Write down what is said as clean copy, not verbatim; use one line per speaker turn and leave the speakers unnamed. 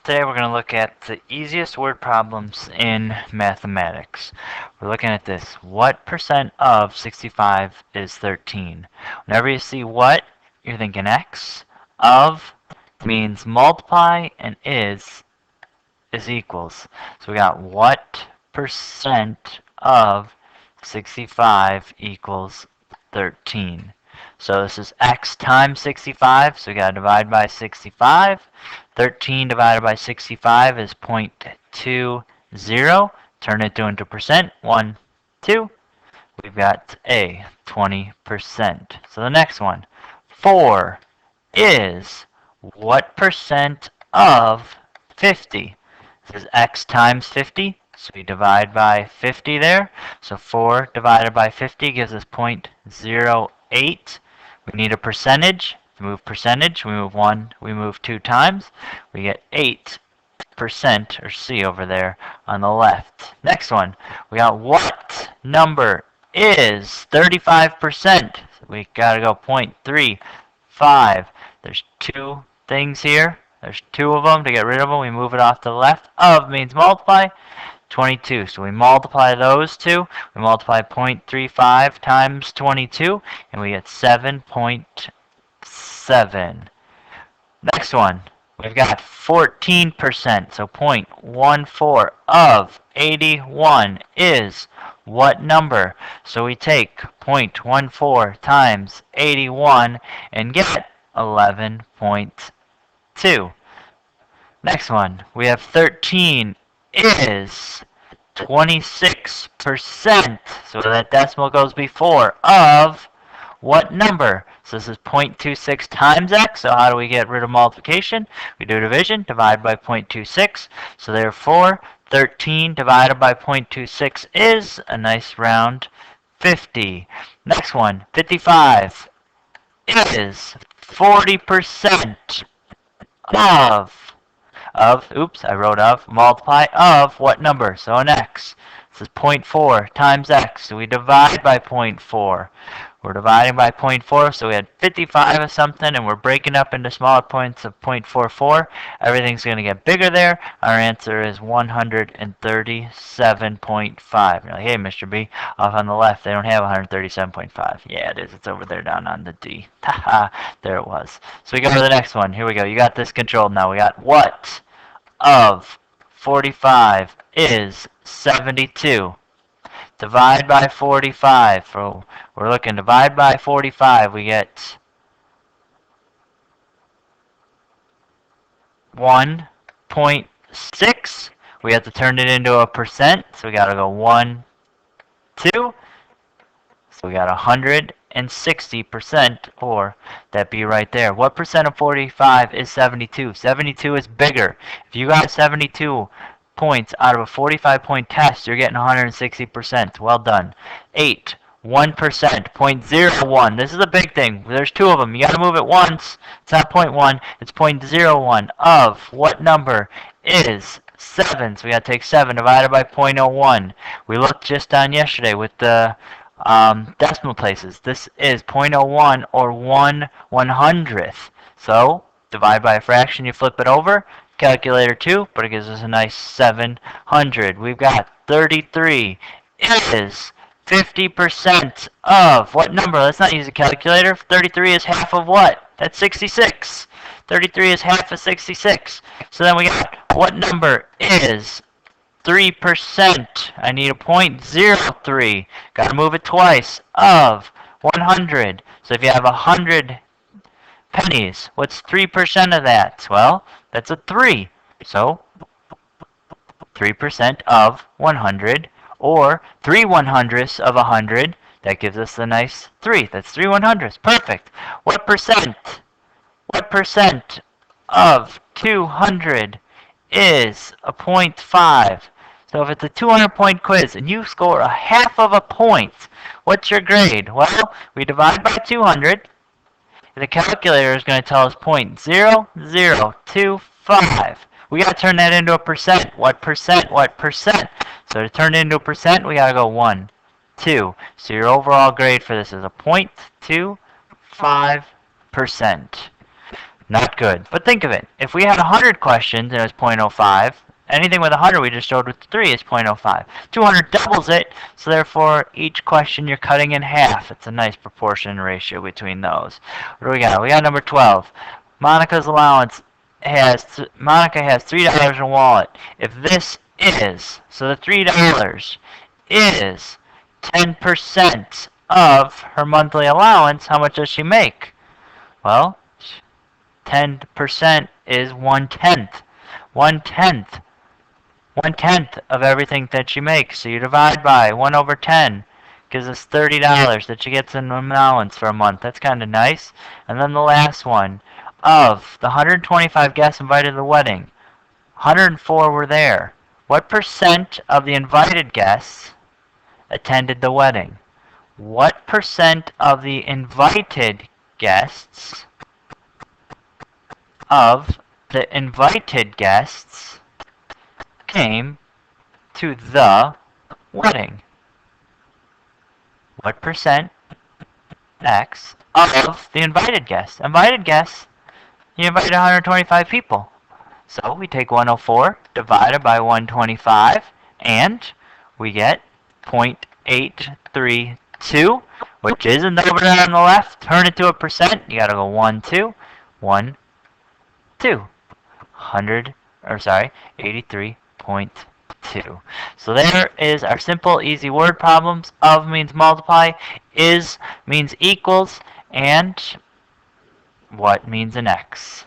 Today we're going to look at the easiest word problems in mathematics. We're looking at this. What percent of 65 is 13? Whenever you see what, you're thinking x. Of means multiply, and is equals. So we got what percent of 65 equals 13. So this is x times 65, so we got to divide by 65. 13 divided by 65 is 0.20. Turn it into percent. 1, 2. We've got a 20%. So the next one. 4 is what percent of 50? This is x times 50. So we divide by 50 there. So 4 divided by 50 gives us 0.08. We need a percentage. To move percentage, we move 1, we move 2 times. We get 8%, or C over there on the left. Next one, we got what number is 35%? So we got to go 0.35. There's two things here. There's two of them. To get rid of them, we move it off to the left. Of means multiply. 22. So we multiply those two. We multiply 0.35 times 22, and we get 7.7. Next one. We've got 14%. So 0.14 of 81 is what number? So we take 0.14 times 81 and get 11.2. Next one, we have 13 is 26%. So that decimal goes before of what number? So this is 0.26 times x. So how do we get rid of multiplication? We do division, divide by 0.26. So therefore, 13 divided by 0.26 is a nice round 50. Next one, 55 is 40% multiply of what number? So an x. This is 0.4 times x. So we divide by 0.4. We're dividing by 0.4, so we had 55 of something, and we're breaking up into smaller points of 0.44. Everything's going to get bigger there. Our answer is 137.5. You're like, hey, Mr. B, off on the left, they don't have 137.5. Yeah, it is. It's over there down on the D. Haha, there it was. So we go to the next one. Here we go. You got this controlled now. We got what of 45 is 72. Divide by 45. So we're looking divide by 45. We get 1.6. We have to turn it into a percent. So we got to go 1, 2. So we got 160%, or that be right there. What percent of 45 is 72? 72 is bigger. If you got 72 points out of a 45-point test, you're getting 160%. Well done. 8. 1%, 0.01. This is a big thing. There's two of them. You got to move it once. It's not 0.1. It's 0.01 of what number is 7. So we got to take 7 divided by 0.01. We looked just on yesterday with the decimal places. This is 0.01 or 1/100th. So divide by a fraction. You flip it over. Calculator 2, but it gives us a nice 700. We've got 33 is 50% of what number? Let's not use a calculator. 33 is half of what? That's 66. 33 is half of 66. So then we got what number is 3%? I need a 0.03. Got to move it twice of 100. So if you have 100 pennies, what's 3% of that? Well, that's a 3. So 3% of 100, or 3/100ths of 100. That gives us a nice 3. That's 3/100ths. Perfect. What percent? What percent of 200 is a 0.5? So if it's a 200-point quiz and you score a half of a point, what's your grade? Well, we divide by 200. The calculator is going to tell us 0.0025. We got to turn that into a percent. What percent? What percent? So to turn it into a percent, we got to go 1, 2. So your overall grade for this is a 0.25%. Not good. But think of it. If we had 100 questions and it was 0.05, anything with 100 we just showed with 3 is 0.05. 200 doubles it, so therefore each question you're cutting in half. It's a nice proportion ratio between those. What do we got? We got number 12. Monica's allowance Monica has $3 in her wallet. If this is, so the $3 is 10% of her monthly allowance, how much does she make? Well, 10% is 1/10. 1/10. 1/10 of everything that she makes. So you divide by 1 over 10. Gives us $30 that she gets in allowance for a month. That's kind of nice. And then the last one. Of the 125 guests invited to the wedding, 104 were there. What percent of the invited guests attended the wedding? What percent of the invited guests came to the wedding? What percent X of the invited guests? Invited guests, you invited 125 people. So we take 104 divided by 125, and we get 0.832, which is a number on the left. Turn it to a percent. You gotta go 1, 2, 1, 2. 83.2. So there is our simple, easy word problems. Of means multiply, is means equals, and what means an X.